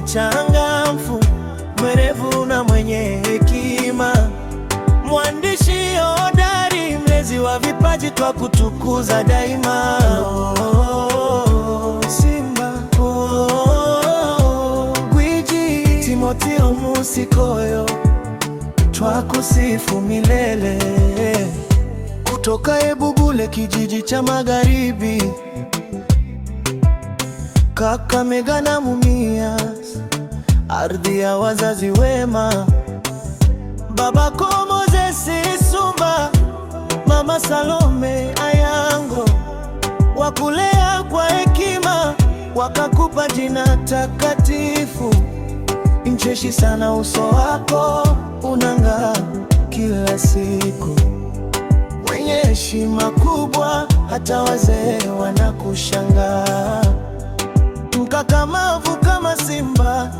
mchangamfu, mwerevu na mwenye hekima, mwandishi hodari, mlezi wa vipaji, twakutukuza daima. Simba, gwiji Timotheo Musikoyo, twakusifu milele. Kutoka Ebubule, kijiji cha Magharibi, Kakamega na Mumias, ardhi ya wazazi wema. Babako Moses Sumba, Mama Salome Ayango, wakulea kwa hekima, wakakupa jina takatifu. Mcheshi sana, uso wako unang'aa kila siku, mwenye heshima kubwa, hata wazee wanakushangaa. Mkakamavu kama simba,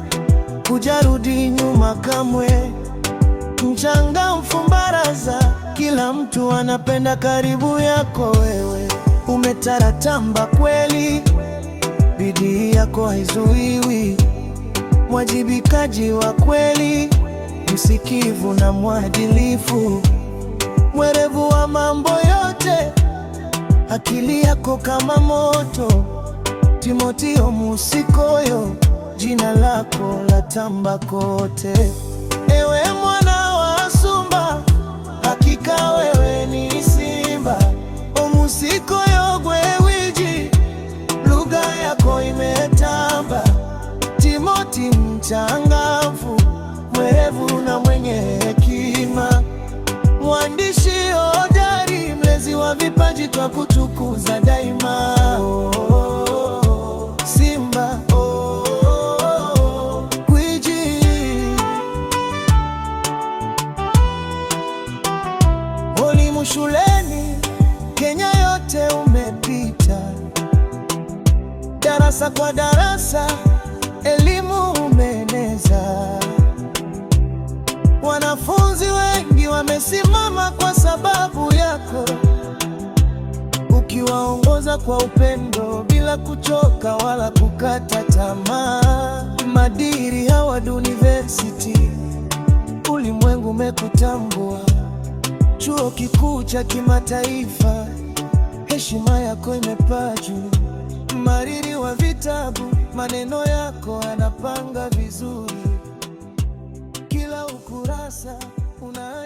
hujarudi nyuma kamwe, mchangamfu mbaraza, kila mtu anapenda karibu yako wewe. Umetaratamba kweli, bidii yako haizuiwi, mwajibikaji wa kweli, msikivu na mwadilifu, mwerevu wa mambo yote, akili yako kama moto. Timotheo Musikoyo, jina lako latamba kote. Ewe mwana wa Sumba, hakika wewe ni simba. Musikoyo gwewiji, lugha yako imetamba. Timoti mchangamfu, mwerevu na mwenye hekima, mwandishi hodari, mlezi wa vipaji, twakutukuza daima. Simba, gwiji. Elimu shuleni Kenya yote umepita, darasa kwa darasa elimu umeeneza. Wanafunzi wengi wamesimama kwa sababu yako, ukiwaongoza kwa upendo bila kuchoka wala kukata tamaa. Madiri Howard University, ulimwengu umekutambua, chuo kikuu cha kimataifa, heshima yako imepaa juu. Mhariri wa vitabu, maneno yako anapanga vizuri, kila ukurasa una